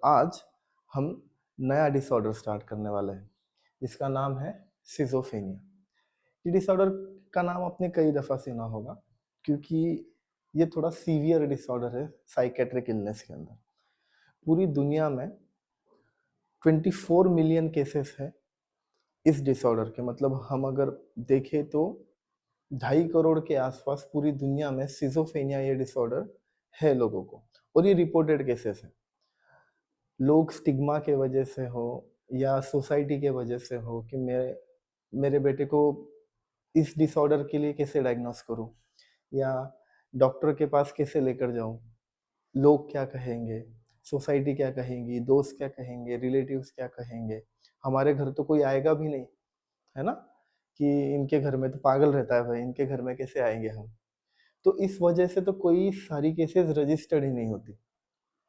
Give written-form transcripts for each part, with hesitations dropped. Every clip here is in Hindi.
आज हम नया डिसऑर्डर स्टार्ट करने वाले हैं जिसका नाम है सिजोफ्रेनिया। ये डिसऑर्डर का नाम आपने कई दफ़ा सुना होगा क्योंकि ये थोड़ा सीवियर डिसऑर्डर है साइकेट्रिक इलनेस के अंदर। पूरी दुनिया में 24 मिलियन केसेस है इस डिसऑर्डर के, मतलब हम अगर देखें तो 2.5 करोड़ के आसपास पूरी दुनिया में सिजोफ्रेनिया ये डिसऑर्डर है लोगों को, और ये रिपोर्टेड केसेस है। लोग स्टिग्मा के वजह से हो या सोसाइटी के वजह से हो कि मेरे बेटे को इस डिसऑर्डर के लिए कैसे डायग्नोस करूं या डॉक्टर के पास कैसे लेकर जाऊं, लोग क्या कहेंगे, सोसाइटी क्या कहेंगी, दोस्त क्या कहेंगे, रिलेटिव्स क्या कहेंगे, हमारे घर तो कोई आएगा भी नहीं, है ना, कि इनके घर में तो पागल रहता है भाई, इनके घर में कैसे आएंगे हम। तो इस वजह से तो कोई सारी केसेस रजिस्टर्ड ही नहीं होती,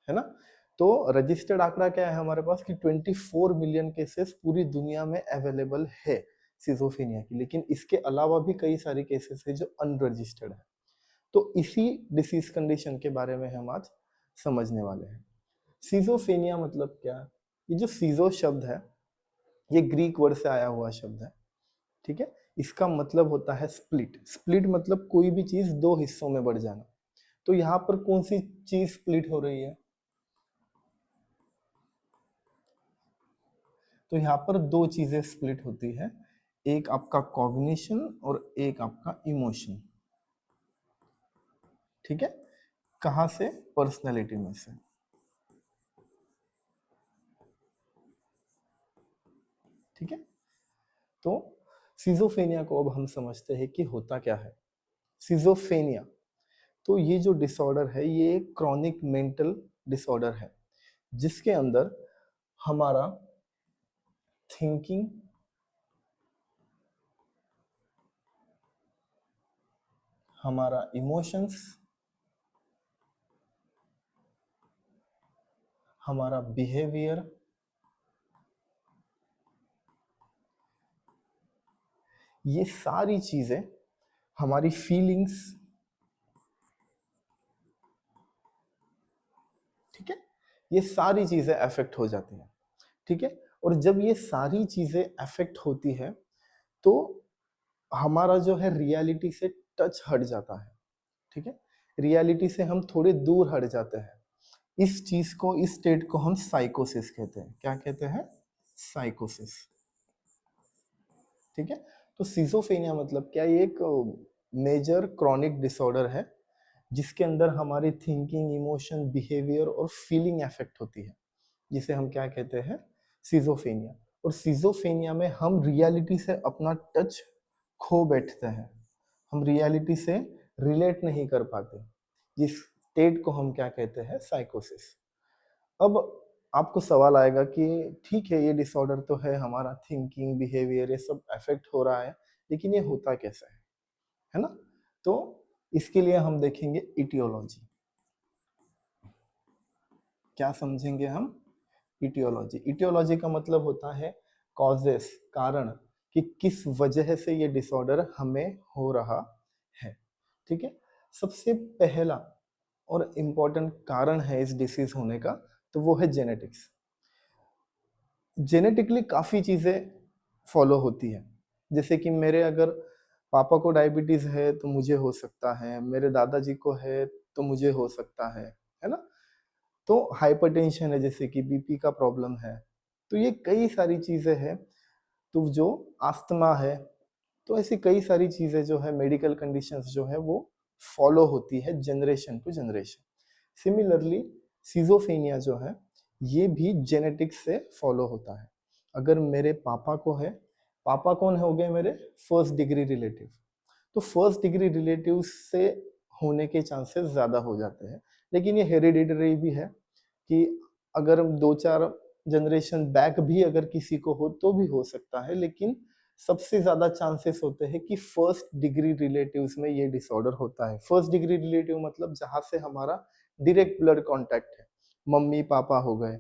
है ना। तो रजिस्टर्ड आंकड़ा क्या है हमारे पास कि 24 मिलियन केसेस पूरी दुनिया में अवेलेबल है सिजोफ्रेनिया की, लेकिन इसके अलावा भी कई सारे केसेस है जो अनरजिस्टर्ड है। तो इसी डिसीज कंडीशन के बारे में हम आज समझने वाले हैं। सिजोफ्रेनिया मतलब क्या? ये जो सीजो शब्द है ये ग्रीक वर्ड से आया हुआ शब्द है, ठीक है। इसका मतलब होता है स्प्लिट। स्प्लिट मतलब कोई भी चीज दो हिस्सों में बढ़ जाना। तो यहाँ पर कौन सी चीज स्प्लिट हो रही है? तो यहाँ पर दो चीजें स्प्लिट होती है, एक आपका कॉग्निशन और एक आपका इमोशन, ठीक है। कहाँ से? पर्सनैलिटी में से, ठीक है। तो सिजोफ्रेनिया को अब हम समझते हैं कि होता क्या है। सिजोफ्रेनिया, तो ये जो डिसऑर्डर है ये एक क्रॉनिक मेंटल डिसऑर्डर है जिसके अंदर हमारा थिंकिंग, हमारा इमोशंस, हमारा बिहेवियर, ये सारी चीजें, हमारी फीलिंग्स, ठीक है, ये सारी चीजें अफेक्ट हो जाती हैं, ठीक है। और जब ये सारी चीजें अफेक्ट होती है तो हमारा जो है रियलिटी से टच हट जाता है, ठीक है। रियलिटी से हम थोड़े दूर हट जाते हैं। इस चीज को, इस स्टेट को हम साइकोसिस कहते हैं। क्या कहते हैं? साइकोसिस, ठीक है। तो सिजोफ्रेनिया मतलब क्या? ये एक मेजर क्रॉनिक डिसऑर्डर है जिसके अंदर हमारी थिंकिंग, इमोशन, बिहेवियर और फीलिंग अफेक्ट होती है, जिसे हम क्या कहते हैं? सिजोफ्रेनिया। और सिजोफ्रेनिया में हम रियलिटी से अपना टच खो बैठते हैं, हम रियलिटी से रिलेट नहीं कर पाते, जिस स्टेट को हम क्या कहते हैं? साइकोसिस। अब आपको सवाल आएगा कि ठीक है, ये डिसऑर्डर तो है, हमारा थिंकिंग, बिहेवियर ये सब अफेक्ट हो रहा है, लेकिन ये होता कैसे है ना। तो इसके लिए हम देखेंगे इटियोलॉजी। क्या समझेंगे हम? इटियोलॉजी। इटियोलॉजी का मतलब होता है कॉजेस, कारण, कि किस वजह से ये डिसऑर्डर हमें हो रहा है, ठीक है। सबसे पहला और इम्पोर्टेंट कारण है इस डिसीज होने का, तो वो है जेनेटिक्स। जेनेटिकली काफ़ी चीज़ें फॉलो होती हैं, जैसे कि मेरे अगर पापा को डायबिटीज़ है तो मुझे हो सकता है, मेरे दादाजी को है तो मुझे हो सकता है ना। तो हाइपरटेंशन है, जैसे कि बीपी का प्रॉब्लम है, तो ये कई सारी चीज़ें हैं। तो जो अस्थमा है, तो ऐसी कई सारी चीज़ें जो है, मेडिकल कंडीशंस जो है वो फॉलो होती है generation to generation. Similarly schizophrenia जो है ये भी जेनेटिक्स से फॉलो होता है। अगर मेरे पापा को है, पापा कौन हो गए? मेरे फर्स्ट डिग्री रिलेटिव। तो फर्स्ट डिग्री रिलेटिव से होने के चांसेस ज़्यादा हो जाते हैं, लेकिन ये हेरिडिटरी भी है कि अगर हम 2-4 जनरेशन बैक भी अगर किसी को हो तो भी हो सकता है, लेकिन सबसे ज़्यादा चांसेस होते हैं कि फर्स्ट डिग्री रिलेटिव्स में ये डिसऑर्डर होता है। फर्स्ट डिग्री रिलेटिव मतलब जहाँ से हमारा डायरेक्ट ब्लड कॉन्टैक्ट है, मम्मी पापा हो गए,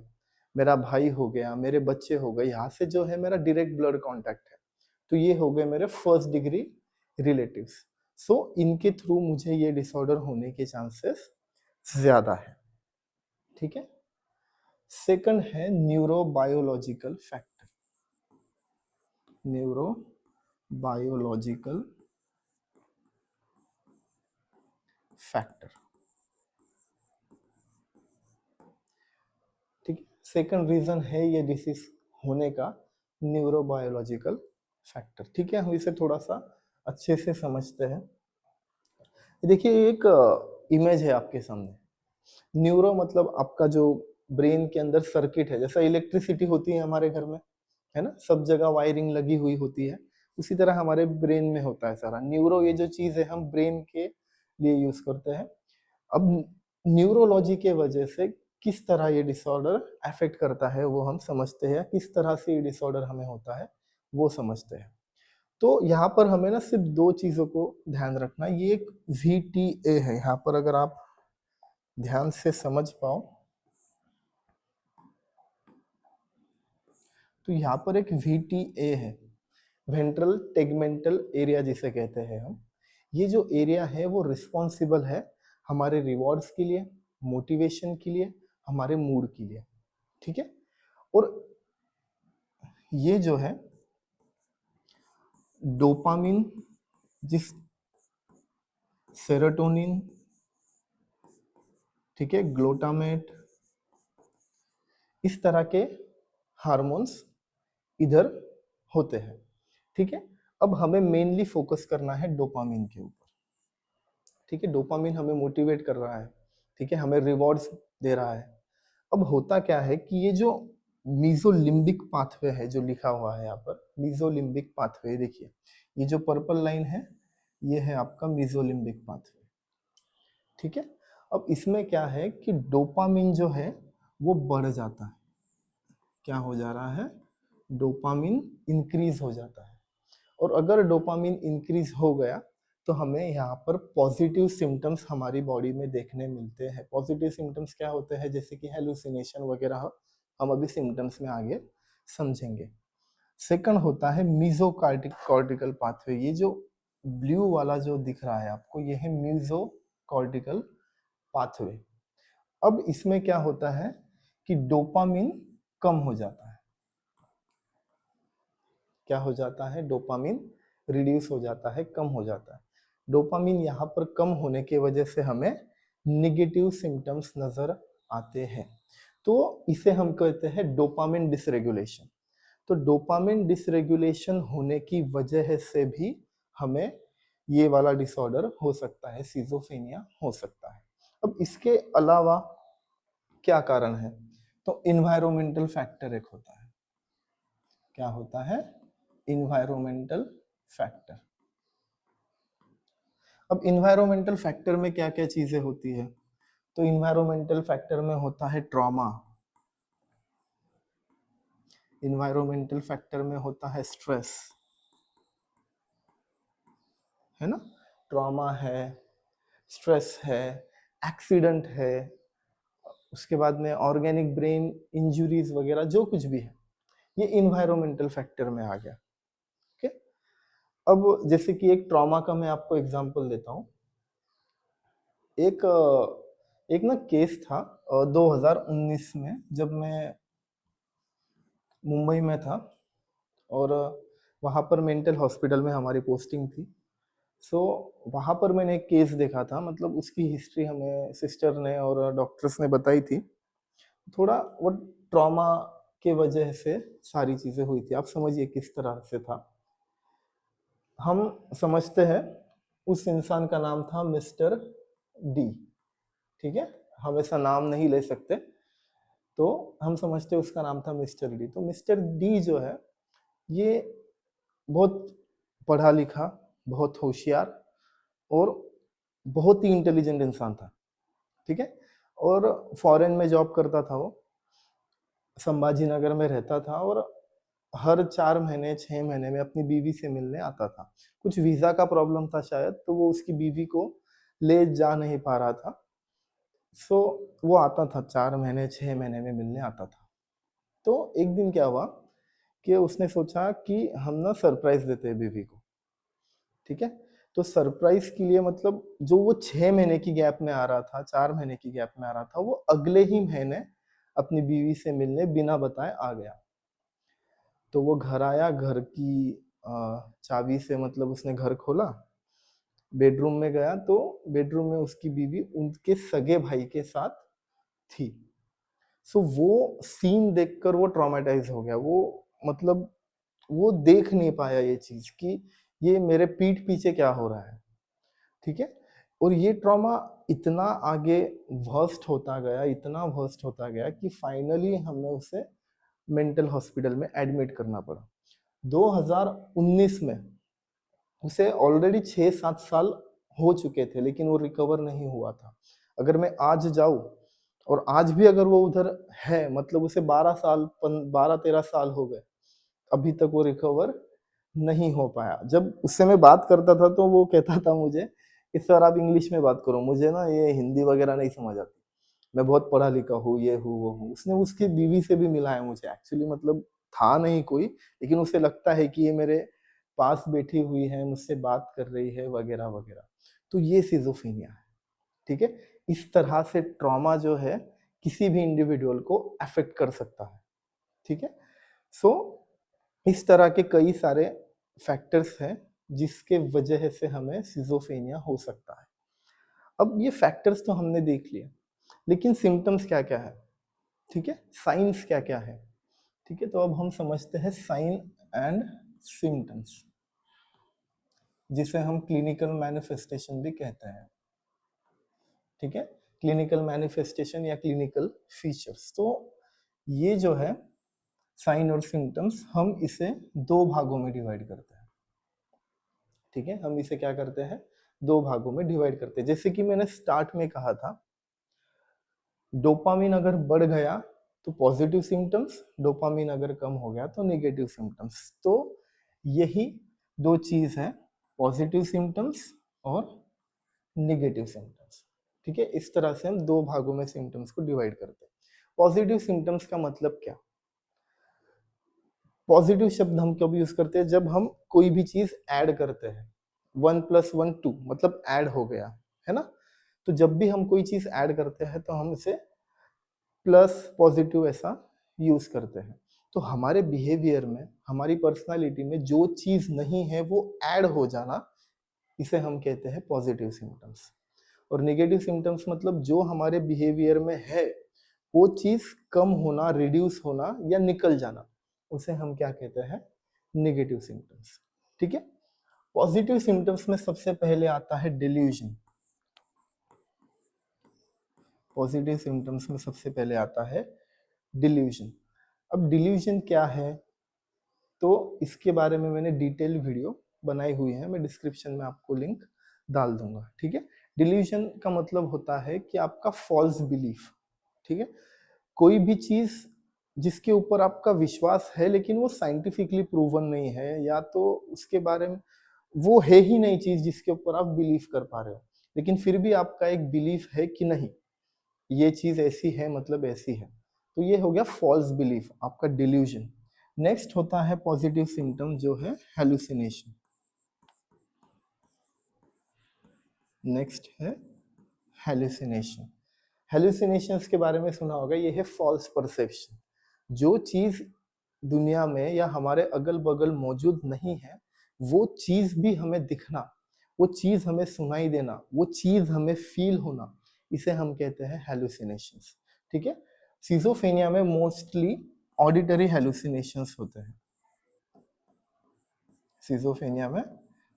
मेरा भाई हो गया, मेरे बच्चे हो गए, यहाँ से जो है मेरा डायरेक्ट ब्लड कॉन्टैक्ट है, तो ये हो गए मेरे फर्स्ट डिग्री रिलेटिव्स। सो इनके थ्रू मुझे ये डिसऑर्डर होने के चांसेस ज़्यादा है, ठीक है। सेकंड है न्यूरोबायोलॉजिकल फैक्टर। न्यूरोबायोलॉजिकल फैक्टर, ठीक है। सेकंड रीजन है ये डिसीज होने का न्यूरोबायोलॉजिकल फैक्टर, ठीक है। हम इसे थोड़ा सा अच्छे से समझते हैं। देखिए एक इमेज है आपके सामने। न्यूरो मतलब आपका जो ब्रेन के अंदर सर्किट है, जैसा इलेक्ट्रिसिटी होती है हमारे घर में, है ना, सब जगह वायरिंग लगी हुई होती है, उसी तरह हमारे ब्रेन में होता है सारा। न्यूरो ये जो चीज है हम ब्रेन के लिए यूज करते हैं। अब न्यूरोलॉजी के वजह से किस तरह ये डिसऑर्डर अफेक्ट करता है वो हम समझते हैं, किस तरह से ये डिसऑर्डर हमें होता है वो समझते हैं। तो यहाँ पर हमें ना सिर्फ दो चीजों को ध्यान रखना। ये एक VTA है, यहाँ पर अगर आप ध्यान से समझ पाओ तो यहाँ पर एक VTA है, वेंट्रल टेगमेंटल एरिया जिसे कहते हैं हम। ये जो एरिया है वो रिस्पॉन्सिबल है हमारे रिवॉर्ड्स के लिए, मोटिवेशन के लिए, हमारे मूड के लिए, ठीक है। और ये जो है डोपामिन, जिस सेरोटोनिन, ठीक है, ग्लूटामेट, इस तरह के हार्मोन्स इधर होते हैं, ठीक है। अब हमें मेनली फोकस करना है डोपामिन के ऊपर, ठीक है। डोपामिन हमें मोटिवेट कर रहा है, ठीक है, हमें रिवॉर्ड्स दे रहा है। अब होता क्या है कि ये जो मीजोलिम्बिक पाथवे है जो लिखा हुआ है यहाँ पर, मीजोलिम्बिक पाथवे, देखिए ये जो पर्पल लाइन है ये है आपका मीजोलिम्बिक पाथवे, ठीक है। अब इसमें क्या है कि डोपामिन जो है वो बढ़ जाता है। क्या हो जा रहा है? डोपामिन इंक्रीज हो जाता है। और अगर डोपामिन इंक्रीज हो गया तो हमें यहाँ पर पॉजिटिव सिम्टम्स हमारी बॉडी में देखने मिलते हैं। पॉजिटिव सिम्टम्स क्या होते हैं? जैसे कि हेलुसिनेशन वगैरह, हम अभी सिम्टम्स में आगे समझेंगे। सेकंड होता है मीजोकार्टिक कॉर्टिकल पाथवे। ये जो ब्लू वाला जो दिख रहा है आपको, ये है मीजोकॉर्टिकल पाथवे। अब इसमें क्या होता है कि डोपामिन कम हो जाता है। क्या हो जाता है? डोपामिन रिड्यूस हो जाता है, कम हो जाता है। डोपामिन यहाँ पर कम होने की वजह से हमें निगेटिव सिम्टम्स नजर आते हैं, तो इसे हम कहते हैं डोपामिन डिसरेगुलेशन। तो डोपामिन डिसरेगुलेशन होने की वजह से भी हमें ये वाला डिसऑर्डर हो सकता है, सिजोफ्रेनिया हो सकता है। अब इसके अलावा क्या कारण है? तो इन्वायरमेंटल फैक्टर एक होता है। क्या होता है? Environmental factor. अब इन्वायरमेंटल फैक्टर में क्या क्या चीजें होती है? तो इन्वायरमेंटल फैक्टर में होता है ट्रॉमा, इन्वायरमेंटल फैक्टर में होता है स्ट्रेस, है ना, ट्रॉमा है, स्ट्रेस है, एक्सीडेंट है, उसके बाद में ऑर्गेनिक ब्रेन इंजुरीज वगैरह जो कुछ भी है, ये इन्वायरमेंटल फैक्टर में आ गया। ओके, अब जैसे कि एक ट्रॉमा का मैं आपको एग्जांपल देता हूँ। एक एक ना केस था 2019 में, जब मैं मुंबई में था और वहाँ पर मेंटल हॉस्पिटल में हमारी पोस्टिंग थी। सो वहाँ पर मैंने एक केस देखा था, मतलब उसकी हिस्ट्री हमें सिस्टर ने और डॉक्टर्स ने बताई थी। थोड़ा वो ट्रॉमा के वजह से सारी चीज़ें हुई थी। आप समझिए किस तरह से था। हम समझते हैं उस इंसान का नाम था मिस्टर डी, ठीक है, हम ऐसा नाम नहीं ले सकते, तो हम समझते हैं उसका नाम था मिस्टर डी। तो मिस्टर डी जो है ये बहुत पढ़ा लिखा, बहुत होशियार और बहुत ही इंटेलिजेंट इंसान था, ठीक है। और फॉरेन में जॉब करता था वो, संभाजी नगर में रहता था और हर 4 महीने 6 महीने में अपनी बीवी से मिलने आता था। कुछ वीजा का प्रॉब्लम था शायद, तो वो उसकी बीवी को ले जा नहीं पा रहा था। सो वो आता था 4 महीने 6 महीने में मिलने आता था। तो एक दिन क्या हुआ कि उसने सोचा कि हम ना सरप्राइज देते हैं बीवी को, ठीक है। तो सरप्राइज के लिए मतलब जो वो 6 महीने की गैप में आ रहा था, 4 महीने की गैप में आ रहा था, वो अगले ही महीने अपनी बीवी से मिलने बिना बताए आ गया। तो वो घर आया, घर की चाबी से मतलब उसने घर खोला, बेडरूम में गया तो बेडरूम में उसकी बीवी उनके सगे भाई के साथ थी। सो वो सीन देखकर वो ट्रॉमेटाइज हो गया। वो मतलब वो देख नहीं पाया ये चीज कि ये मेरे पीठ पीछे क्या हो रहा है। ठीक है। और ये ट्रॉमा इतना आगे वर्स्ट होता गया, इतना वर्स्ट होता गया कि फाइनली हमें उसे मेंटल हॉस्पिटल में एडमिट करना पड़ा। 2019 में उसे ऑलरेडी 6-7 साल हो चुके थे, लेकिन वो रिकवर नहीं हुआ था। अगर मैं आज जाऊँ और आज भी अगर वो उधर है, मतलब उसे 12-13 साल हो गए, अभी तक वो रिकवर नहीं हो पाया। जब उससे मैं बात करता था तो वो कहता था मुझे कि सर आप इंग्लिश में बात करो, मुझे ना ये हिंदी वगैरह नहीं समझ आती, मैं बहुत पढ़ा लिखा हूँ, ये हूँ वो हूँ। उसने उसकी बीवी से भी मिलाया मुझे, एक्चुअली मतलब था नहीं कोई, लेकिन उसे लगता है कि ये मेरे पास बैठी हुई है, मुझसे बात कर रही है वगैरह वगैरह। तो ये सिजोफ्रेनिया है। ठीक है। इस तरह से ट्रॉमा जो है किसी भी इंडिविजुअल को अफेक्ट कर सकता है। ठीक है। सो इस तरह के कई सारे फैक्टर्स हैं जिसके वजह से हमें सिजोफ्रेनिया हो सकता है। अब ये फैक्टर्स तो हमने देख लिए, लेकिन सिम्टम्स क्या क्या है। ठीक है। साइंस क्या क्या है। ठीक है। तो अब हम समझते हैं साइन एंड सिम्टम्स, जिसे हम क्लिनिकल मैनिफेस्टेशन भी कहते हैं। ठीक है। क्लिनिकल मैनिफेस्टेशन या क्लिनिकल फीचर्स। तो ये जो है साइन और सिम्टम्स, हम इसे 2 भागों में डिवाइड करते हैं। ठीक है। हम इसे क्या करते हैं, 2 भागों में डिवाइड करते हैं। जैसे कि मैंने स्टार्ट में कहा था, डोपामिन अगर बढ़ गया तो पॉजिटिव सिम्टम्स, डोपामिन अगर कम हो गया तो नेगेटिव सिम्टम्स। तो यही 2 चीज है, पॉजिटिव सिम्टम्स और नेगेटिव सिम्टम्स। ठीक है। इस तरह से हम 2 भागों में सिम्टम्स को डिवाइड करते हैं। पॉजिटिव सिम्टम्स का मतलब क्या। पॉजिटिव शब्द हम कब यूज करते हैं, जब हम कोई भी चीज ऐड करते हैं। 1+1 2 मतलब ऐड हो गया, है ना। तो जब भी हम कोई चीज ऐड करते हैं तो हम इसे प्लस पॉजिटिव ऐसा यूज करते हैं। तो हमारे बिहेवियर में, हमारी पर्सनालिटी में जो चीज नहीं है वो ऐड हो जाना, इसे हम कहते हैं पॉजिटिव सिम्टम्स। और नेगेटिव सिम्टम्स मतलब जो हमारे बिहेवियर में है वो चीज कम होना, रिड्यूस होना या निकल जाना, उसे हम क्या कहते हैं, नेगेटिव सिम्टम्स। ठीक है। पॉजिटिव सिम्टम्स में सबसे पहले आता है डिल्यूजन। पॉजिटिव सिम्टम्स में सबसे पहले आता है डिल्यूजन। अब डिल्यूजन क्या है, तो इसके बारे में मैंने डिटेल वीडियो बनाई हुई है, मैं डिस्क्रिप्शन में आपको लिंक डाल दूंगा। ठीक है। डिल्यूजन का मतलब होता है कि आपका फॉल्स बिलीफ। ठीक है। कोई भी चीज जिसके ऊपर आपका विश्वास है लेकिन वो साइंटिफिकली प्रूवन नहीं है, या तो उसके बारे में वो है ही नहीं चीज जिसके ऊपर आप बिलीव कर पा रहे हो, लेकिन फिर भी आपका एक बिलीफ है कि नहीं ये चीज ऐसी है मतलब ऐसी है, तो ये हो गया फॉल्स बिलीफ, आपका डिल्यूजन। नेक्स्ट होता है पॉजिटिव सिम्टम जो है हेलुसिनेशन। नेक्स्ट है हेलुसिनेशन। हेलुसिनेशंस के बारे में सुना होगा, ये है फॉल्स परसेप्शन। जो चीज दुनिया में या हमारे अगल बगल मौजूद नहीं है, वो चीज भी हमें दिखना, वो चीज हमें सुनाई देना, वो चीज हमें फील होना, इसे हम कहते हैं हेलुसिनेशंस। ठीक है। सिजोफ्रेनिया में मोस्टली ऑडिटरी हेलुसिनेशंस होते हैं। सिजोफ्रेनिया में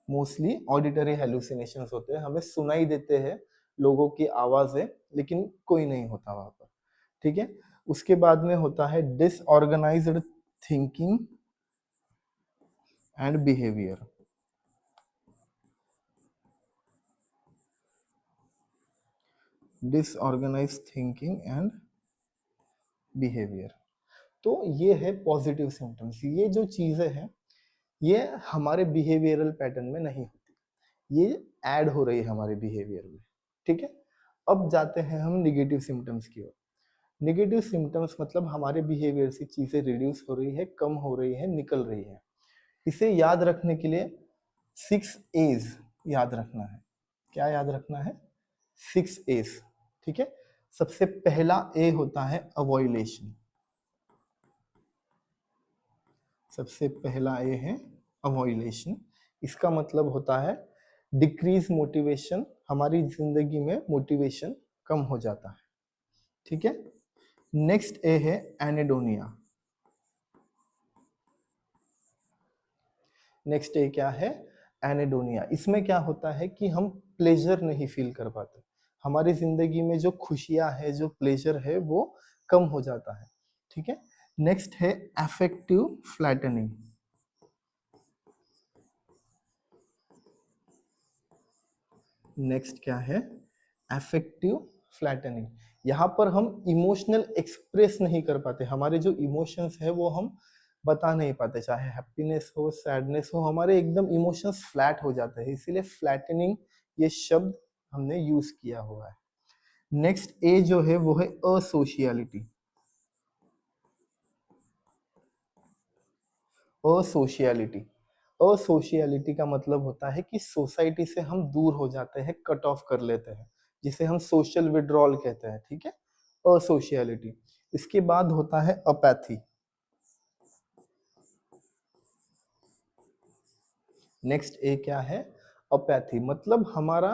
मोस्टली ऑडिटरी हेलुसिनेशंस होते हैं, हमें सुनाई देते हैं लोगों की आवाजें, लेकिन कोई नहीं होता वहां पर। ठीक है। उसके बाद में होता है disorganised thinking and behaviour. Disorganised thinking and behaviour. तो ये है पॉजिटिव सिम्टम्स। ये जो चीजें हैं ये हमारे बिहेवियरल पैटर्न में नहीं होती, ये ऐड हो रही है हमारे बिहेवियर में। ठीक है। अब जाते हैं हम निगेटिव सिम्टम्स की ओर। नेगेटिव सिम्टम्स मतलब हमारे बिहेवियर से चीजें रिड्यूस हो रही है, कम हो रही है, निकल रही है। इसे याद रखने के लिए 6 A's याद रखना है। क्या याद रखना है, 6 A's। ठीक है। सबसे पहला ए होता है अवॉइलेशन। सबसे पहला ए है अवॉइलेशन। इसका मतलब होता है डिक्रीज मोटिवेशन, हमारी जिंदगी में मोटिवेशन कम हो जाता है। ठीक है। नेक्स्ट ए है एनेडोनिया। नेक्स्ट ए क्या है? एनेडोनिया। इसमें क्या होता है कि हम प्लेजर नहीं फील कर पाते, हमारी जिंदगी में जो खुशियां है, जो प्लेजर है, वो कम हो जाता है। ठीक है। नेक्स्ट है अफेक्टिव फ्लैटनिंग। नेक्स्ट क्या है? Affective flattening. यहाँ पर हम इमोशनल एक्सप्रेस नहीं कर पाते, हमारे जो इमोशंस है वो हम बता नहीं पाते, चाहे हैप्पीनेस हो, सैडनेस हो, हमारे एकदम इमोशंस फ्लैट हो जाते हैं, इसीलिए फ्लैटनिंग ये शब्द हमने यूज किया हुआ है। नेक्स्ट ए जो है वो है असोशियलिटी। असोशियलिटी। असोशियलिटी का मतलब होता है कि सोसाइटी से हम दूर हो जाते हैं, कट ऑफ कर लेते हैं, जिसे हम सोशल विड्रॉल कहते हैं। ठीक है। असोशियलिटी। इसके बाद होता है अपैथी। नेक्स्ट ए क्या है? अपैथी। मतलब हमारा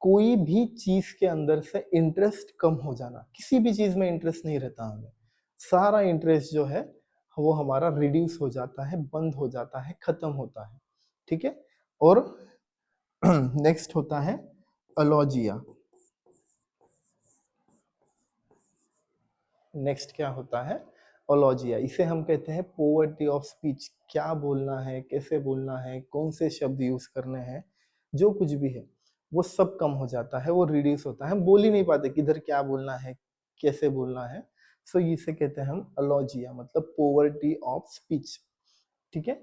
कोई भी चीज के अंदर से इंटरेस्ट कम हो जाना, किसी भी चीज में इंटरेस्ट नहीं रहता हमें, सारा इंटरेस्ट जो है वो हमारा रिड्यूस हो जाता है, बंद हो जाता है, खत्म होता है। ठीक है। और नेक्स्ट होता है अलॉजिया। नेक्स्ट क्या होता है? ओलॉजिया। इसे हम कहते हैं पोवर्टी ऑफ स्पीच। क्या बोलना है, कैसे बोलना है, कौन से शब्द यूज करने हैं, जो कुछ भी है वो सब कम हो जाता है, वो रिड्यूस होता है, हम बोल ही नहीं पाते किधर क्या बोलना है, कैसे बोलना है। सो इसे कहते हैं हम अलॉजिया, मतलब पोवर्टी ऑफ स्पीच। ठीक है।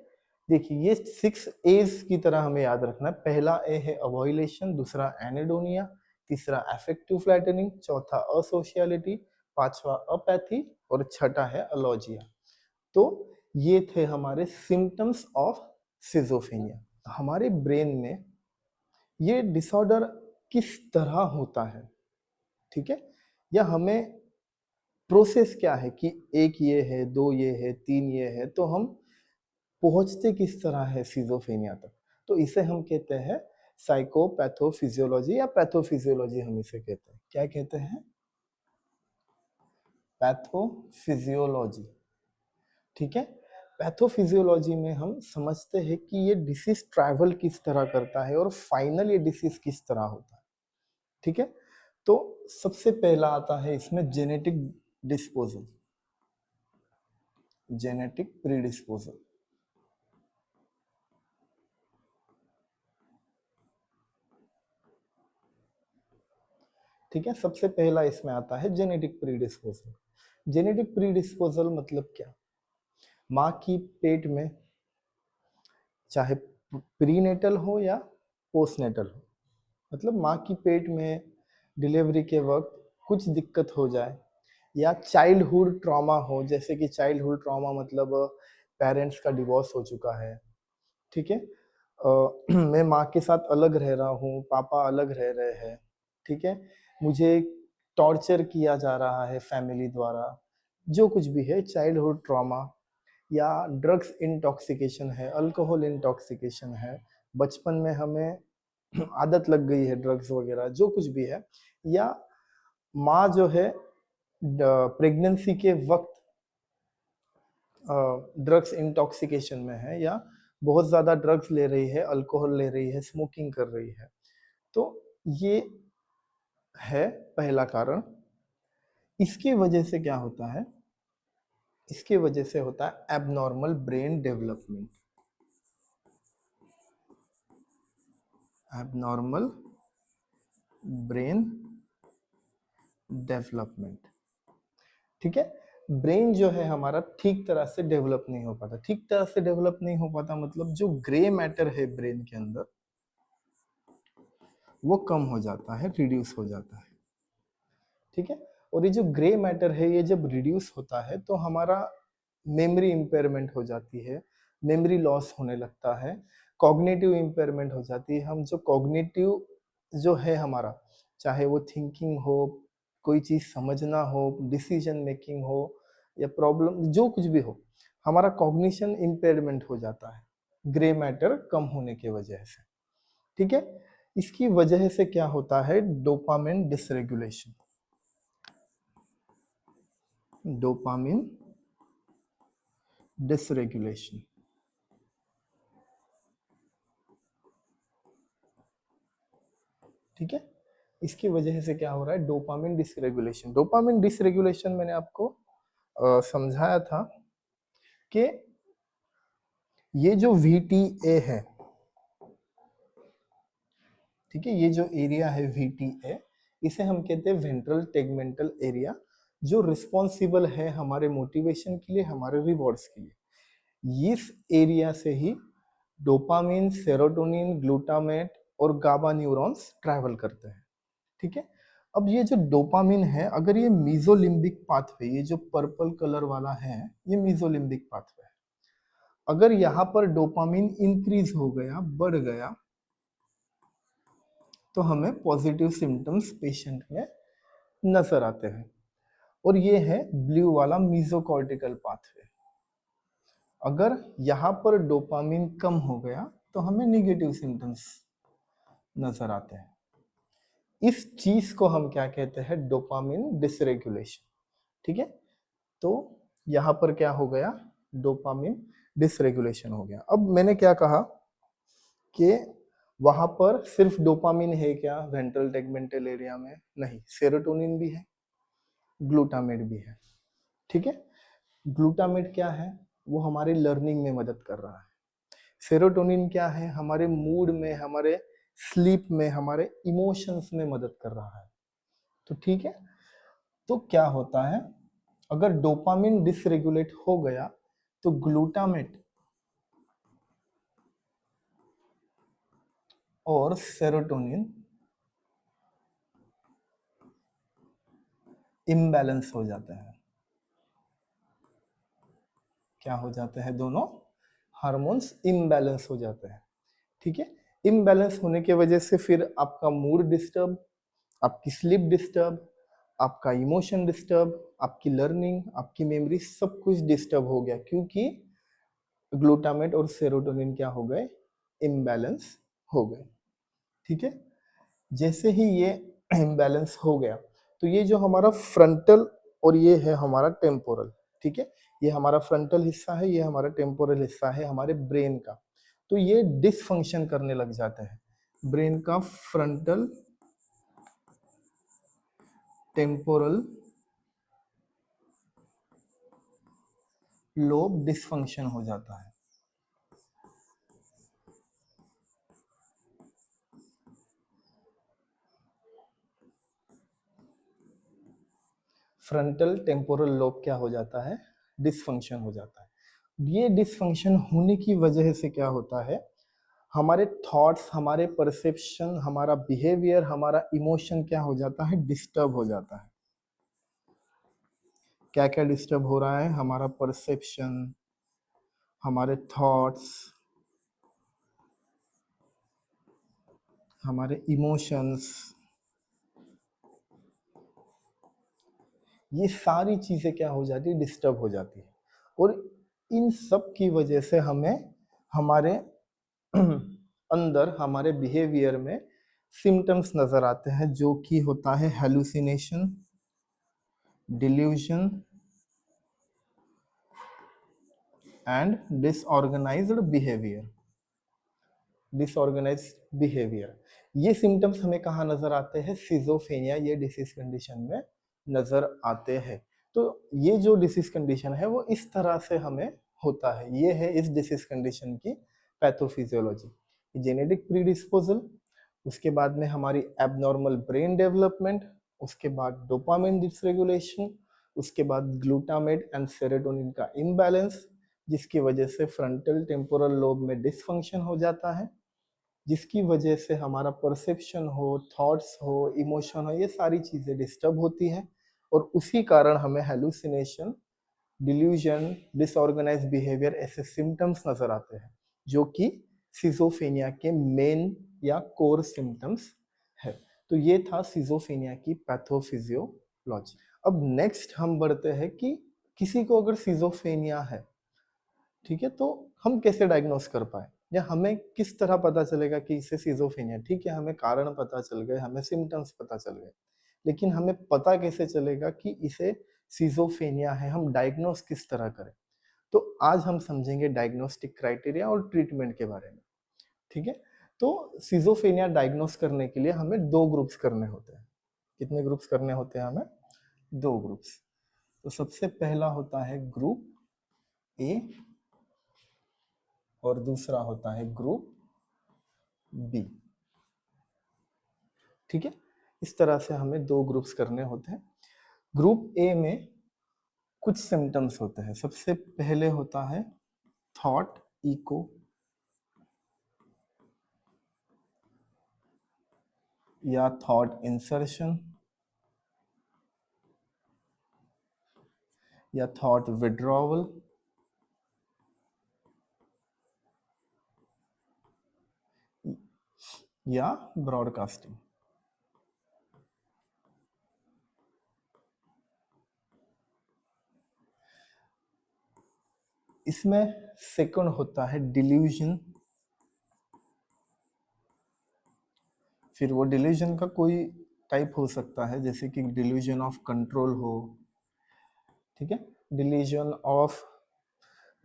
देखिए ये 6 एज की तरह हमें याद रखना है। पहला ए है अवॉइलेशन, दूसरा एनेडोनिया, तीसरा अफेक्टिव फ्लैटनिंग, चौथा असोशियलिटी, पांचवा अपैथी और छठा है अलॉजिया। तो ये थे हमारे सिम्टम्स ऑफ सिजोफ्रेनिया। हमारे ब्रेन में ये डिसऑर्डर किस तरह होता है, ठीक है, या हमें प्रोसेस क्या है कि एक ये है, दो ये है, तीन ये है, तो हम पहुंचते किस तरह है सिजोफ्रेनिया तक। तो इसे हम कहते हैं साइकोपैथोफिजियोलॉजी या पैथोफिजियोलॉजी, हम इसे कहते हैं। क्या कहते हैं? पैथोफिजियोलॉजी। ठीक है। पैथोफिजियोलॉजी में हम समझते हैं कि ये डिसीज ट्रैवल किस तरह करता है और फाइनल ये डिसीज किस तरह होता है। ठीक है। तो सबसे पहला आता है इसमें जेनेटिक डिस्पोजल, जेनेटिक प्रीडिस्पोजल। ठीक है। सबसे पहला इसमें आता है जेनेटिक प्रीडिस्पोजल। जेनेटिक प्रीडिस्पोजल मतलब क्या? माँ की पेट में, चाहे प्रीनेटल हो या पोस्टनेटल हो, मतलब माँ की पेट में डिलीवरी के वक्त कुछ दिक्कत हो जाए, या चाइल्डहुड ट्रॉमा हो, जैसे कि चाइल्डहुड ट्रॉमा मतलब पेरेंट्स का डिवोर्स हो चुका है। ठीक है। मैं माँ के साथ अलग रह रहा हूँ, पापा अलग रह रहे हैं। ठीक है। मुझे टॉर्चर किया जा रहा है फैमिली द्वारा, जो कुछ भी है, चाइल्डहुड ट्रॉमा, या ड्रग्स इंटॉक्सिकेशन है, अल्कोहल इंटॉक्सिकेशन है, बचपन में हमें आदत लग गई है ड्रग्स वगैरह, जो कुछ भी है, या माँ जो है प्रेगनेंसी के वक्त ड्रग्स इंटॉक्सिकेशन में है, या बहुत ज़्यादा ड्रग्स ले रही है, अल्कोहल ले रही है, स्मोकिंग कर रही है, तो ये है पहला कारण। इसकी वजह से क्या होता है? इसकी वजह से होता है abnormal brain development. Abnormal brain development. ठीक है। ब्रेन जो है हमारा ठीक तरह से डेवलप नहीं हो पाता। ठीक तरह से डेवलप नहीं हो पाता मतलब जो ग्रे मैटर है ब्रेन के अंदर, वो कम हो जाता है, रिड्यूस हो जाता है। ठीक है। और ये जो ग्रे मैटर है, ये जब रिड्यूस होता है तो हमारा मेमोरी इम्पेयरमेंट हो जाती है, मेमोरी लॉस होने लगता है, कॉग्निटिव इम्पेयरमेंट हो जाती है। हम जो कॉग्निटिव जो है हमारा, चाहे वो थिंकिंग हो, कोई चीज़ समझना हो, डिसीजन मेकिंग हो या प्रॉब्लम जो कुछ भी हो, हमारा कॉग्निशन इम्पेयरमेंट हो जाता है, ग्रे मैटर कम होने की वजह से, ठीक है? इसकी वजह से क्या होता है? Dopamine dysregulation. डोपामिन डिसरेगुलेशन, ठीक है? इसकी वजह से क्या हो रहा है? Dopamine dysregulation. डोपामिन डिसरेगुलेशन मैंने आपको समझाया था कि ये जो VTA है, ठीक है, ये जो एरिया है VTA, इसे हम कहते हैं वेंट्रल टेगमेंटल एरिया, जो रिस्पॉन्सिबल है हमारे मोटिवेशन के लिए, हमारे रिवॉर्ड्स के लिए। इस एरिया से ही डोपामिन, सेरोटोनिन, ग्लूटामेट और गाबा न्यूरॉन्स ट्रैवल करते हैं, ठीक है? अब ये जो डोपामिन है, अगर ये मीजोलिम्बिक पाथवे, ये जो पर्पल कलर वाला है, ये मीजोलिम्बिक पाथवे है। अगर यहाँ पर डोपामिन इंक्रीज हो गया, बढ़ गया, तो हमें पॉजिटिव सिम्टम्स पेशेंट में नजर आते हैं। और ये है ब्लू वाला मीजोकॉर्टिकल पाथवे। अगर यहाँ पर डोपामिन कम हो गया तो हमें निगेटिव सिम्टम्स नजर आते हैं। इस चीज को हम क्या कहते हैं? डोपामिन डिसरेगुलेशन, ठीक है? तो यहाँ पर क्या हो गया? डोपामिन डिसरेगुलेशन हो गया। अब मैंने क्या कहा कि वहां पर सिर्फ डोपामिन है क्या वेंट्रल टेगमेंटल एरिया में? नहीं, सेरोटोनिन भी है, ग्लूटामेट भी है, ठीक है? ग्लूटामेट क्या है? वो हमारे लर्निंग में मदद कर रहा है। सेरोटोनिन क्या है? हमारे मूड में, हमारे स्लीप में, हमारे इमोशंस में मदद कर रहा है। तो ठीक है, तो क्या होता है अगर डोपामिन डिसरेगुलेट हो गया तो ग्लूटामेट और सेरोटोनिन इम्बैलेंस हो जाते हैं। क्या हो जाते हैं? दोनों हार्मोन्स इम्बैलेंस हो जाते हैं, ठीक है? इम्बैलेंस होने की वजह से फिर आपका मूड डिस्टर्ब, आपकी स्लीप डिस्टर्ब, आपका इमोशन डिस्टर्ब, आपकी लर्निंग, आपकी मेमोरी, सब कुछ डिस्टर्ब हो गया, क्योंकि ग्लूटामेट और सेरोटोनिन क्या हो गए? इम्बैलेंस हो गए, ठीक है? जैसे ही ये इम्बैलेंस हो गया तो ये जो हमारा फ्रंटल और ये है हमारा टेम्पोरल, ठीक है? ये हमारा फ्रंटल हिस्सा है, ये हमारा टेम्पोरल हिस्सा है हमारे ब्रेन का। तो ये डिसफंक्शन करने लग जाता है। ब्रेन का फ्रंटल टेम्पोरल लोब डिसफंक्शन हो जाता है। फ्रंटल टेम्पोरल लोब क्या हो जाता है? डिसफंक्शन हो जाता है। ये डिसफंक्शन होने की वजह से क्या होता है? हमारे थॉट्स, हमारे परसेप्शन, हमारा बिहेवियर, हमारा इमोशन क्या हो जाता है? डिस्टर्ब हो जाता है। क्या क्या डिस्टर्ब हो रहा है? हमारा परसेप्शन, हमारे थॉट्स, हमारे इमोशंस, ये सारी चीज़ें क्या हो जाती है? डिस्टर्ब हो जाती है। और इन सब की वजह से हमें हमारे अंदर, हमारे बिहेवियर में सिम्टम्स नजर आते हैं, जो कि होता है hallucination, delusion and disorganised behaviour. Disorganised behaviour, ये सिम्टम्स हमें कहाँ नजर आते हैं? सिजोफेनिया, ये डिसीज कंडीशन में नजर आते हैं। तो ये जो डिसीज कंडीशन है वो इस तरह से हमें होता है। ये है इस डिसीज कंडीशन की पैथोफिजियोलॉजी। जेनेटिक प्रीडिस्पोजल, उसके बाद में हमारी एबनॉर्मल ब्रेन डेवलपमेंट, उसके बाद डोपामिन डिसरेगुलेशन, उसके बाद ग्लूटामेट एंड सेरोटोनिन का इम्बैलेंस, जिसकी वजह से फ्रंटल टेम्पोरल लोब में डिसफंक्शन हो जाता है, जिसकी वजह से हमारा परसेप्शन हो, थॉट्स हो, इमोशन हो, ये सारी चीज़ें डिस्टर्ब होती हैं। और उसी कारण हमें हेलुसिनेशन, डिल्यूजन, डिसऑर्गेनाइज्ड बिहेवियर ऐसे सिम्टम्स नजर आते हैं, जो कि सिजोफेनिया के मेन या कोर सिम्टम्स है। तो ये था सिजोफेनिया की पैथोफिजियोलॉजी। लॉजिक। अब नेक्स्ट हम बढ़ते हैं कि किसी को अगर सिजोफ्रेनिया है, ठीक है, तो हम कैसे डायग्नोस कर पाए या हमें किस तरह पता चलेगा कि इसे सिजोफ्रेनिया। ठीक है, हमें कारण पता चल गए, हमें सिम्टम्स पता चल गए, लेकिन हमें पता कैसे चलेगा कि इसे सिजोफ्रेनिया है, हम डायग्नोस किस तरह करें। तो आज हम समझेंगे डायग्नोस्टिक क्राइटेरिया और ट्रीटमेंट के बारे में। ठीक है, तो सिजोफ्रेनिया डायग्नोस करने के लिए हमें दो ग्रुप्स करने होते हैं। कितने ग्रुप्स करने होते हैं हमें? दो ग्रुप्स। तो सबसे पहला होता है ग्रुप ए और दूसरा होता है ग्रुप बी। ठीक है, इस तरह से हमें दो ग्रुप्स करने होते हैं। ग्रुप ए में कुछ सिम्टम्स होते हैं। सबसे पहले होता है थॉट इको या थॉट इंसर्शन या थॉट विड्रॉवल या ब्रॉडकास्टिंग। इसमें सेकंड होता है डिल्यूजन। फिर वो डिल्यूजन का कोई टाइप हो सकता है, जैसे कि डिल्यूजन ऑफ कंट्रोल हो, ठीक है, डिल्यूजन ऑफ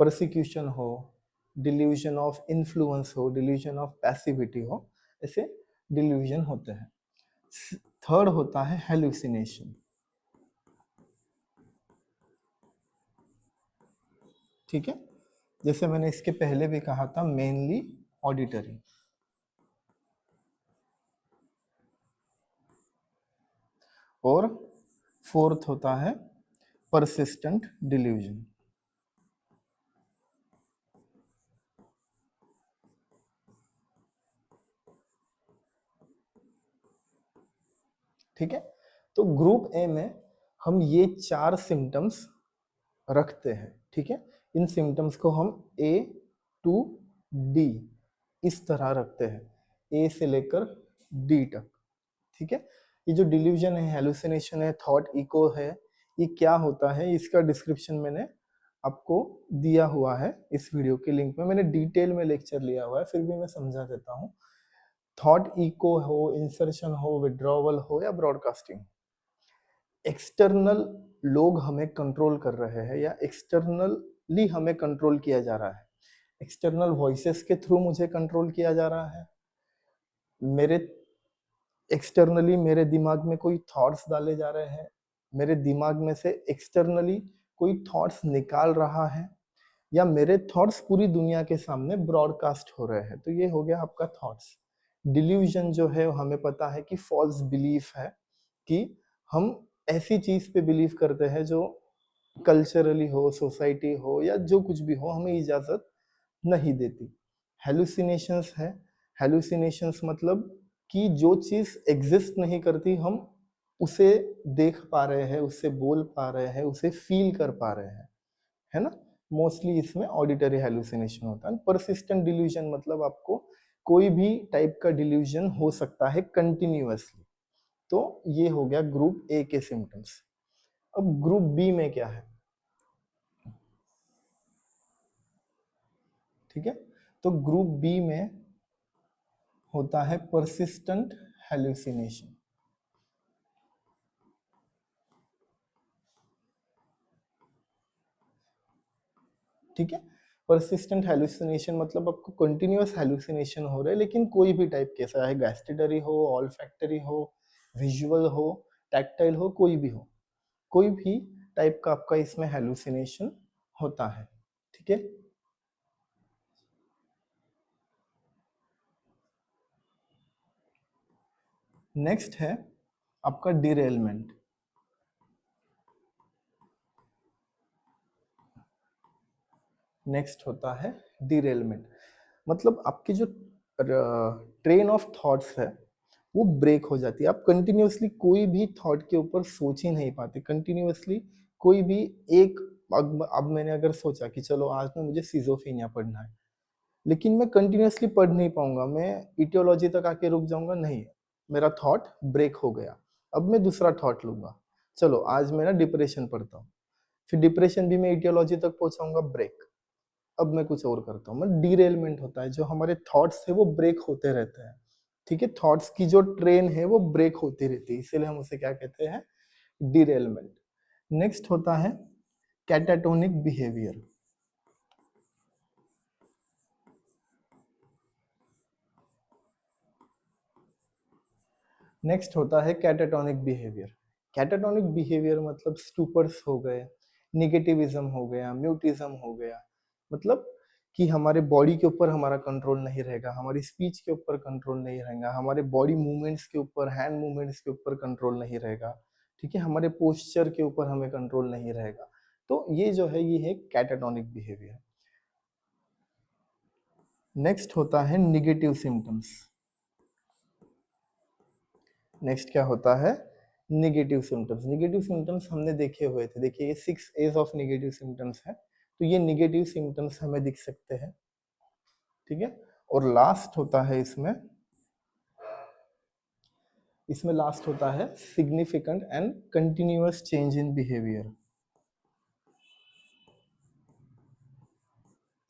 परसिक्यूशन हो, डिल्यूजन ऑफ इन्फ्लुएंस हो, डिल्यूजन ऑफ पैसिविटी हो, ऐसे डिल्यूजन होते हैं। थर्ड होता है हेलुसिनेशन। ठीक है, जैसे मैंने इसके पहले भी कहा था, मेनली ऑडिटरी। और फोर्थ होता है परसिस्टेंट डिल्यूजन। ठीक है, तो ग्रुप ए में हम ये चार सिम्टम्स रखते हैं। ठीक है, इन सिम्टम्स को हम ए टू डी इस तरह रखते हैं, ए से लेकर डी तक। ठीक है, ये जो डिल्यूजन है, हेलुसिनेशन है, थॉट इको है, ये क्या होता है, इसका डिस्क्रिप्शन मैंने आपको दिया हुआ है इस वीडियो के लिंक में। मैंने डिटेल में लेक्चर लिया हुआ है, फिर भी मैं समझा देता हूँ। थॉट इको हो, इंसर्शन हो, विड्रॉवल हो या ब्रॉडकास्टिंग, एक्सटर्नल लोग हमें कंट्रोल कर रहे हैं या एक्सटर्नली हमें कंट्रोल किया जा रहा है। एक्सटर्नल वॉइसेस के थ्रू मुझे कंट्रोल किया जा रहा है। मेरे एक्सटर्नली मेरे दिमाग में कोई थॉट्स डाले जा रहे हैं, मेरे दिमाग में से एक्सटर्नली कोई थॉट्स निकाल रहा है, या मेरे थॉट्स पूरी दुनिया के सामने ब्रॉडकास्ट हो रहे हैं। तो ये हो गया आपका थॉट्स। डिल्यूजन जो है हमें पता है कि फॉल्स बिलीफ है, कि हम ऐसी चीज पे बिलीव करते हैं जो कल्चरली हो, सोसाइटी हो या जो कुछ भी हो, हमें इजाजत नहीं देती। हेलुसिनेशंस है। हेलुसिनेशंस मतलब कि जो चीज एग्जिस्ट नहीं करती, हम उसे देख पा रहे हैं, उससे बोल पा रहे हैं, उसे फील कर पा रहे हैं, है ना। मोस्टली इसमें ऑडिटरी हेलुसिनेशन होता है। परसिस्टेंट डिल्यूजन मतलब आपको कोई भी टाइप का डिल्यूजन हो सकता है कंटिन्यूअसली। तो ये हो गया ग्रुप ए के सिम्टम्स। अब ग्रुप बी में क्या है? ठीक है, तो ग्रुप बी में होता है परसिस्टेंट हेलुसिनेशन। ठीक है, परसिस्टेंट हेलुसिनेशन मतलब आपको कंटिन्यूअस हेलुसिनेशन हो रहा है, लेकिन कोई भी टाइप के, चाहे गैस्ट्रिटरी हो, ऑल्फैक्टरी हो, विजुअल हो, टैक्टाइल हो, कोई भी हो, कोई भी टाइप का आपका इसमें हेलुसिनेशन होता है। ठीक है, नेक्स्ट है आपका डिरेलमेंट। नेक्स्ट होता है डिरेलमेंट, मतलब आपकी जो ट्रेन ऑफ थॉट्स है वो ब्रेक हो जाती है। आप कंटिन्यूअसली कोई भी थॉट के ऊपर सोच ही नहीं पाते। कंटिन्यूअसली कोई भी एक, अब मैंने अगर सोचा कि चलो आज में मुझे सिजोफ्रेनिया पढ़ना है, लेकिन मैं कंटिन्यूअसली पढ़ नहीं पाऊंगा, मैं इटियोलॉजी तक आके रुक जाऊंगा, नहीं, मेरा थॉट ब्रेक हो गया, अब मैं दूसरा थॉट लूंगा। चलो आज मैं ना डिप्रेशन पढ़ता हूँ, फिर डिप्रेशन भी मैं इटियोलॉजी तक पहुंचाऊंगा, ब्रेक। अब मैं कुछ और करता हूँ, मैं डीरेलमेंट होता है, जो हमारे थॉट्स है वो ब्रेक होते रहते हैं। ठीक है, थॉट्स की जो ट्रेन है वो ब्रेक होती रहती है, इसीलिए हम उसे क्या कहते हैं, डीरेलमेंट। नेक्स्ट होता है कैटाटोनिक बिहेवियर। नेक्स्ट होता है कैटाटोनिक बिहेवियर। कैटाटोनिक बिहेवियर मतलब स्टूपर्स हो गए, निगेटिविज्म हो गया, म्यूटिज्म हो गया, मतलब कि हमारे बॉडी के ऊपर हमारा कंट्रोल नहीं रहेगा, हमारी स्पीच के ऊपर कंट्रोल नहीं रहेगा, हमारे बॉडी मूवमेंट्स के ऊपर, हैंड मूवमेंट्स के ऊपर कंट्रोल नहीं रहेगा। ठीक है, हमारे पोस्चर के ऊपर हमें कंट्रोल नहीं रहेगा। तो ये जो है ये है कैटाटोनिक बिहेवियर। नेक्स्ट होता है निगेटिव सिम्टम्स। नेक्स्ट क्या होता है, निगेटिव सिम्टम्स। निगेटिव सिम्टम्स हमने देखे हुए थे, देखिए ये 6 एज ऑफ निगेटिव सिम्टम्स है, तो ये निगेटिव सिम्टम्स हमें दिख सकते हैं। ठीक है, और लास्ट होता है इसमें लास्ट होता है significant and continuous change in behaviour.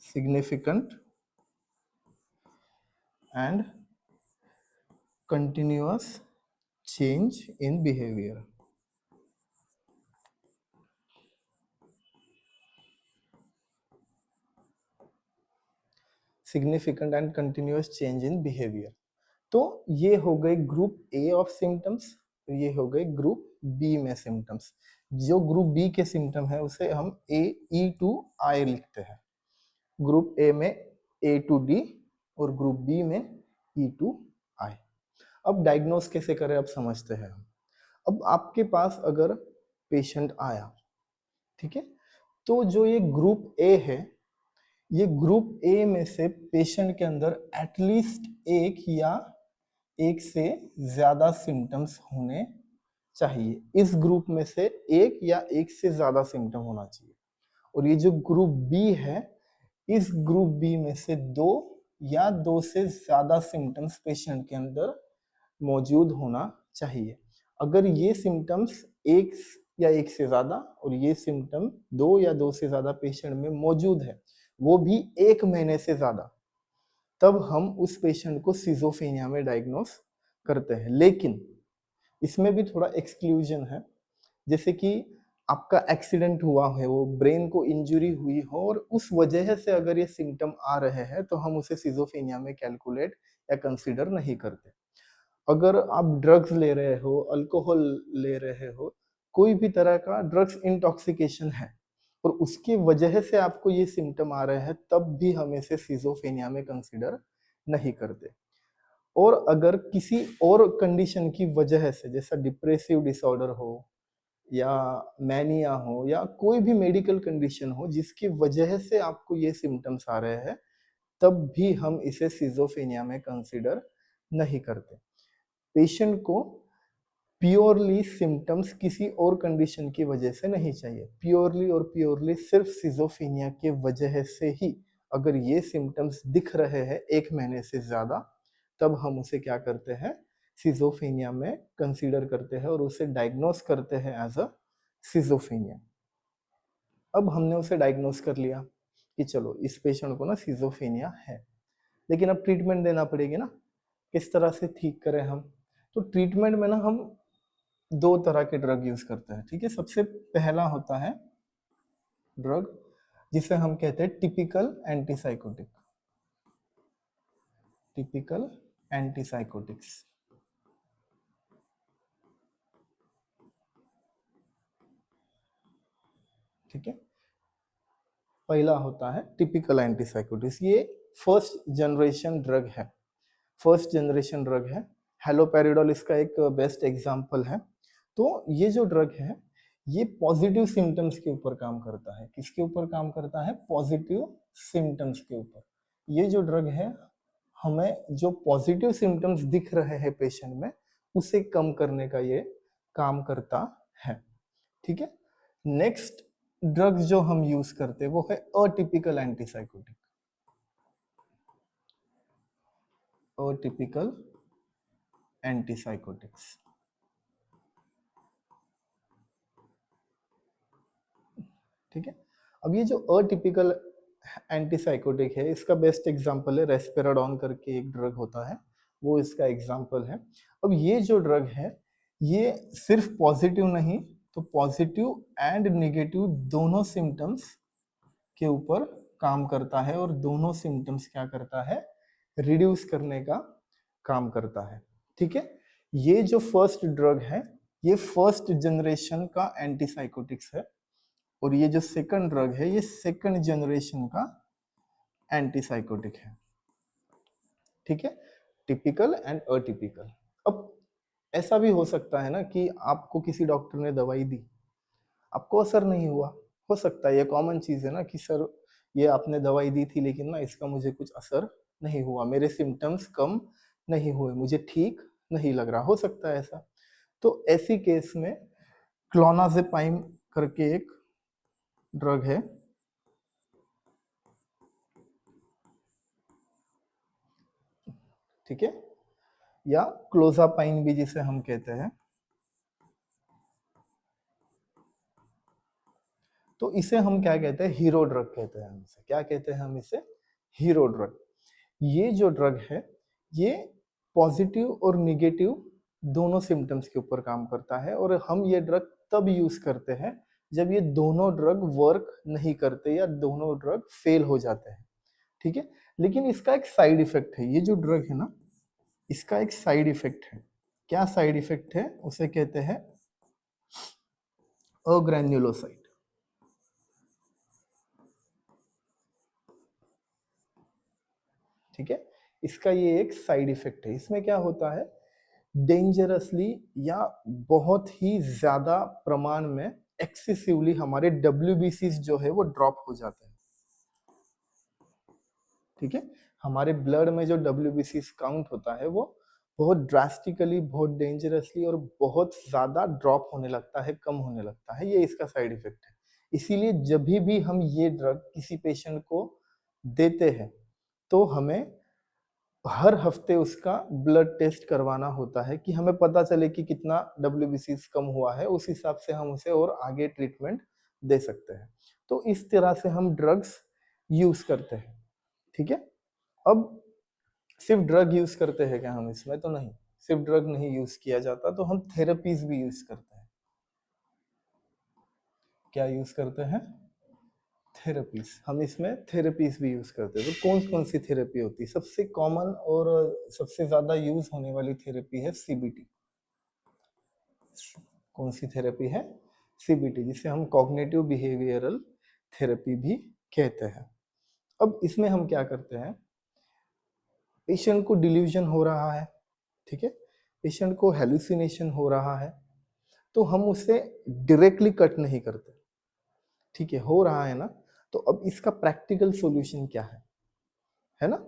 Significant and continuous change in behaviour. Significant and continuous change in behaviour. तो ये हो गए ग्रुप ए ऑफ सिम्टम्स, ये हो गए ग्रुप बी में सिम्टम्स। जो ग्रुप बी के सिम्टम है उसे हम ए ई टू आई लिखते हैं। ग्रुप ए में ए टू डी और ग्रुप बी में ई टू आई। अब डायग्नोस कैसे करें, अब समझते हैं हम। अब आपके पास अगर पेशेंट आया, ठीक है, तो जो ये ग्रुप ए है, ये ग्रुप ए में से पेशेंट के अंदर एटलीस्ट एक या एक से ज्यादा सिम्टम्स होने चाहिए। इस ग्रुप में से एक या एक से ज्यादा सिम्टम होना चाहिए। और ये जो ग्रुप बी है, इस ग्रुप बी में से दो या दो से ज्यादा सिम्टम्स पेशेंट के अंदर मौजूद होना चाहिए। अगर ये सिम्टम्स एक या एक से ज्यादा और ये सिम्टम दो या दो से ज्यादा पेशेंट में मौजूद है, वो भी 1 महीने से ज्यादा, तब हम उस पेशेंट को सिजोफ्रेनिया में डायग्नोस करते हैं। लेकिन इसमें भी थोड़ा एक्सक्लूजन है, जैसे कि आपका एक्सीडेंट हुआ है, वो ब्रेन को इंजरी हुई हो और उस वजह से अगर ये सिम्टम आ रहे हैं तो हम उसे सिजोफ्रेनिया में कैलकुलेट या कंसीडर नहीं करते। अगर आप ड्रग्स ले रहे हो, अल्कोहल ले रहे हो, कोई भी तरह का ड्रग्स इंटॉक्सिकेशन है और उसकी वजह से आपको ये सिम्टम आ रहे हैं, तब भी हम इसे सिजोफ्रेनिया में कंसीडर नहीं करते। और अगर किसी और कंडीशन की वजह से, जैसा डिप्रेसिव डिसऑर्डर हो या मैनिया हो या कोई भी मेडिकल कंडीशन हो जिसकी वजह से आपको ये सिम्टम्स आ रहे हैं, तब भी हम इसे सिजोफ्रेनिया में कंसीडर नहीं करते। पेशेंट को प्योरली सिम्टम्स किसी और कंडीशन की वजह से नहीं चाहिए, प्योरली और प्योरली सिर्फ सिजोफ्रेनिया के वजह से ही अगर ये सिम्टम्स दिख रहे हैं 1 महीने से ज्यादा, तब हम उसे क्या करते हैं, सिजोफ्रेनिया में कंसीडर करते हैं और उसे डायग्नोस करते हैं एज अ सिजोफ्रेनिया। अब हमने उसे डायग्नोस कर लिया कि चलो इस पेशेंट को ना सिजोफ्रेनिया है, लेकिन अब ट्रीटमेंट देना पड़ेगी ना, किस तरह से ठीक करें हम। तो ट्रीटमेंट में ना हम 2 तरह के ड्रग यूज करते हैं। ठीक है, सबसे पहला होता है ड्रग जिसे हम कहते हैं टिपिकल एंटीसाइकोटिक। Typical antipsychotics. ठीक है, पहला होता है टिपिकल एंटीसाइकोटिक्स। ये फर्स्ट जनरेशन ड्रग है, फर्स्ट जनरेशन ड्रग है। हेलोपेरिडोल इसका एक बेस्ट एग्जांपल है। तो ये जो ड्रग है ये पॉजिटिव सिम्टम्स के ऊपर काम करता है। किसके ऊपर काम करता है, पॉजिटिव सिम्टम्स के ऊपर। ये जो ड्रग है हमें जो पॉजिटिव सिम्टम्स दिख रहे हैं पेशेंट में, उसे कम करने का ये काम करता है। ठीक है, नेक्स्ट ड्रग जो हम यूज करते हैं वो है अटिपिकल एंटीसाइकोटिक। Atypical antipsychotics. ठीक है। अब ये जो अटिपिकल एंटीसाइकोटिक है, इसका बेस्ट एग्जांपल है रेस्पेराडोन करके एक ड्रग होता है, वो इसका एग्जांपल है। अब ये जो ड्रग है, ये सिर्फ पॉजिटिव नहीं, तो पॉजिटिव एंड नेगेटिव दोनों सिम्टम्स के ऊपर काम करता है, और दोनों सिम्टम्स क्या करता है, रिड्यूस करने का काम करता है। ठीक है। ये जो फर्स्ट ड्रग है, ये फर्स्ट जनरेशन का एंटीसाइकोटिक्स है, और ये जो सेकंड ड्रग है, ये सेकंड जनरेशन का एंटीसाइकोटिक है। ठीक है। Typical and atypical. अब ऐसा भी हो सकता है ना कि आपको किसी डॉक्टर ने दवाई दी, आपको असर नहीं हुआ, हो सकता है, ये कॉमन चीज है ना कि सर ये आपने दवाई दी थी लेकिन ना इसका मुझे कुछ असर नहीं हुआ, मेरे सिम्टम्स कम नहीं हुए, मुझे ठीक नहीं लग रहा, हो सकता है ऐसा। तो ऐसी केस में क्लोनाजेपाइन करके एक ड्रग है, ठीक है, या क्लोजापाइन भी जिसे हम कहते हैं, तो इसे हम क्या कहते हैं, हीरो ड्रग कहते हैं। हम इसे क्या कहते हैं, हम इसे हीरो ड्रग। ये जो ड्रग है, ये पॉजिटिव और निगेटिव दोनों सिम्टम्स के ऊपर काम करता है, और हम ये ड्रग तब यूज करते हैं जब ये दोनों ड्रग वर्क नहीं करते या दोनों ड्रग फेल हो जाते हैं। ठीक है। लेकिन इसका एक साइड इफेक्ट है, ये जो ड्रग है ना, इसका एक साइड इफेक्ट है। क्या साइड इफेक्ट है, उसे कहते हैं अग्रेन्युलोसाइट। ठीक है। इसका ये एक साइड इफेक्ट है। इसमें क्या होता है, डेंजरसली या बहुत ही ज्यादा प्रमाण में एक्सेसिवली हमारे WBCs जो है वो ड्रॉप हो जाते हैं। ठीक है। हमारे ब्लड में जो WBCs काउंट होता है वो बहुत ड्रास्टिकली, बहुत डेंजरसली और बहुत ज्यादा ड्रॉप होने लगता है, कम होने लगता है। ये इसका साइड इफेक्ट है। इसीलिए जब भी हम ये ड्रग किसी पेशेंट को देते हैं तो हमें हर हफ्ते उसका ब्लड टेस्ट करवाना होता है कि हमें पता चले कि कितना WBCs कम हुआ है, उस हिसाब से हम उसे और आगे ट्रीटमेंट दे सकते हैं। तो इस तरह से हम ड्रग्स यूज करते हैं। ठीक है। अब सिर्फ ड्रग यूज करते हैं क्या हम, इसमें तो नहीं, सिर्फ ड्रग नहीं यूज किया जाता, तो हम थेरेपीज भी यूज करते हैं। क्या यूज करते हैं, थेरेपीज। हम इसमें थेरेपीज भी यूज करते हैं। तो कौन कौन सी थेरेपी होती है, सबसे कॉमन और सबसे ज्यादा यूज होने वाली थेरेपी है CBT। कौन सी थेरेपी है, CBT, जिसे हम कॉग्निटिव बिहेवियरल थेरेपी भी कहते हैं। अब इसमें हम क्या करते हैं, पेशेंट को डिल्यूजन हो रहा है, ठीक है, पेशेंट को हेलुसिनेशन हो रहा है, तो हम उसे डायरेक्टली कट नहीं करते। ठीक है, हो रहा है ना, तो अब इसका प्रैक्टिकल सॉल्यूशन क्या है ना।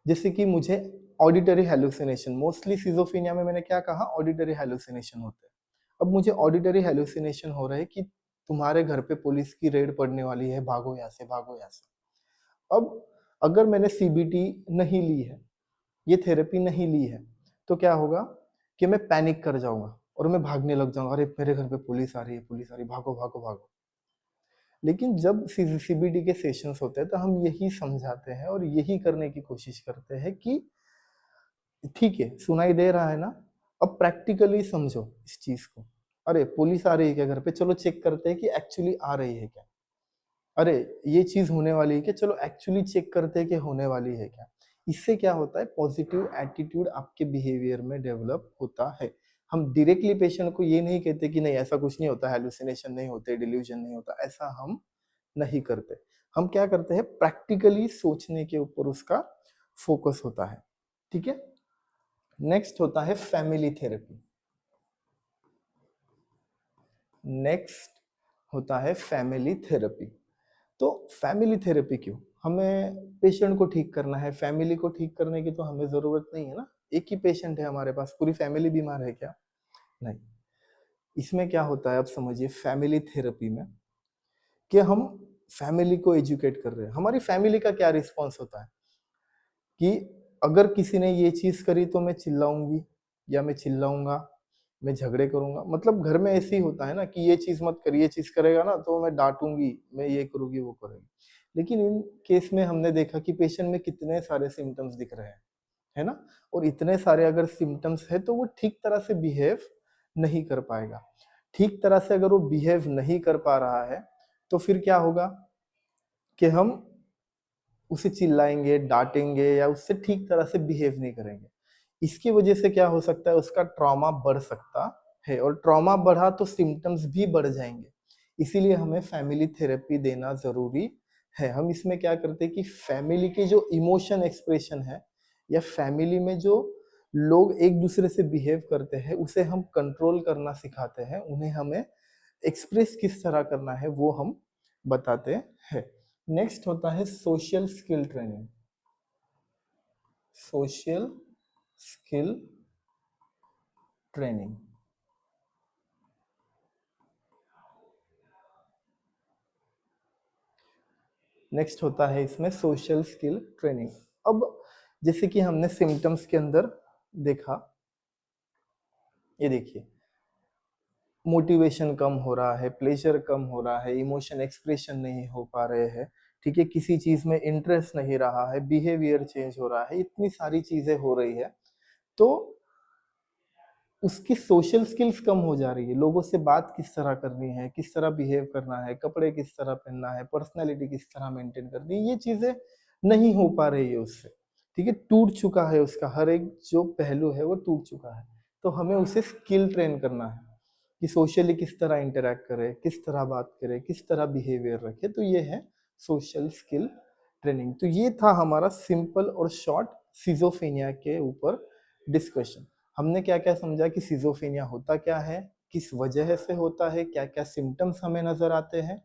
जैसे कि मुझे ऑडिटरी हेलुसिनेशन, मोस्टली सिजोफ्रेनिया में मैंने क्या कहा, ऑडिटरी हेलुसिनेशन होते हैं। अब मुझे ऑडिटरी हेलुसिनेशन हो रहा है कि तुम्हारे घर पे पुलिस की रेड पड़ने वाली है, भागो यहाँ से, भागो यहाँ से। अब अगर मैंने CBT नहीं ली है, ये थेरेपी नहीं ली है, तो क्या होगा कि मैं पैनिक कर जाऊंगा और मैं भागने लग जाऊंगा, अरे मेरे घर पे पुलिस आ रही है, पुलिस आ रही है, भागो भागो भागो। लेकिन जब CBT के सेशंस होते हैं तो हम यही समझाते हैं और यही करने की कोशिश करते हैं कि ठीक है, सुनाई दे रहा है ना, अब प्रैक्टिकली समझो इस चीज को। अरे पुलिस आ रही है क्या घर पे, चलो चेक करते हैं कि एक्चुअली आ रही है क्या। अरे ये चीज होने वाली है क्या, चलो एक्चुअली चेक करते हैं कि होने वाली है क्या। इससे क्या होता है, पॉजिटिव एटीट्यूड आपके बिहेवियर में डेवलप होता है। हम डायरेक्टली पेशेंट को ये नहीं कहते कि नहीं ऐसा कुछ नहीं होता, हेलुसिनेशन नहीं होते, डिल्यूजन नहीं होता, ऐसा हम नहीं करते। हम क्या करते हैं, प्रैक्टिकली सोचने के ऊपर उसका फोकस होता है। ठीक है। नेक्स्ट होता है फैमिली थेरेपी। नेक्स्ट होता है फैमिली थेरेपी। तो फैमिली थेरेपी क्यों, हमें पेशेंट को ठीक करना है, फैमिली को ठीक करने की तो हमें जरूरत नहीं है ना। एक ही पेशेंट है हमारे पास, पूरी फैमिली बीमार है क्या, नहीं। इसमें क्या होता है, अब समझिए फैमिली थेरेपी में कि हम फैमिली को एजुकेट कर रहे हैं। हमारी फैमिली का क्या रिस्पॉन्स होता है कि अगर किसी ने ये चीज करी तो मैं चिल्लाऊंगी या मैं चिल्लाऊंगा, मैं झगड़े करूँगा, मतलब घर में ऐसे ही होता है ना कि ये चीज़ मत कर, ये चीज़ करेगा ना तो मैं डाँटूँगी, मैं ये करूँगी, वो करूँगी। लेकिन इन केस में हमने देखा कि पेशेंट में कितने सारे सिम्पटम्स दिख रहे हैं, है ना? और इतने सारे अगर सिम्पटम्स हैं तो वो ठीक तरह से बिहेव नहीं कर पाएगा। ठीक तरह से अगर वो बिहेव नहीं कर पा रहा है, तो फिर क्या होगा कि हम उसे चिल्लाएँगे, डाँटेंगे या उससे ठीक तरह से बिहेव नहीं करेंगे। इसकी वजह से क्या हो सकता है, उसका ट्रॉमा बढ़ सकता है और ट्रॉमा बढ़ा तो सिम्पटम्स भी बढ़ जाएँगे। इसीलिए हमें फैमिली थेरेपी देना ज़रूरी है। हम इसमें क्या करते हैं कि फैमिली के जो इमोशन एक्सप्रेशन है या फैमिली में जो लोग एक-दूसरे से बिहेव करते हैं, उसे हम कंट्रोल करना सिखाते हैं। उन्हें हमें एक्सप्रेस किस तरह करना है, वो हम बताते हैं। नेक्स्ट होता है social skill training. Social skill training. Next होता है इसमें सोशल स्किल ट्रेनिंग। अब जैसे कि हमने सिम्पटम्स के अंदर देखा, ये देखिए मोटिवेशन कम हो रहा है, प्लेजर कम हो रहा है, इमोशन एक्सप्रेशन नहीं हो पा रहे हैं, ठीक है? किसी चीज़ में इंटरेस्ट नहीं रहा है, बिहेवियर चेंज हो रहा है, इतनी सारी चीज़ें हो रही है, तो उसकी सोशल स्किल्स कम हो जा रही है। लोगों से बात किस तरह करनी है, किस तरह बिहेव करना है, कपड़े किस तरह पहनना है, पर्सनैलिटी किस तरह मेंटेन करनी है, ये चीज़ें नहीं हो पा रही है उससे, ठीक है? टूट चुका है उसका हर एक जो पहलू है वो टूट चुका है। तो हमें उसे स्किल ट्रेन करना है कि सोशली किस तरह इंटरैक्ट करे, किस तरह बात करे, किस तरह बिहेवियर रखे, तो ये है सोशल स्किल ट्रेनिंग। तो ये था हमारा सिंपल और शॉर्ट सिज़ोफ्रेनिया के ऊपर डिस्कशन। हमने क्या-क्या समझा कि सिज़ोफ्रेनिया होता क्या है, किस वजह से होता है, क्या-क्या सिम्पटम्स हमें नज़र आते हैं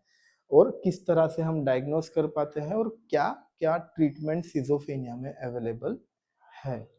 और किस तरह से हम डायग्नोज़ कर पाते हैं और क्या-क्या ट्रीटमेंट सिज़ोफ्रेनिया में अवेलेबल है।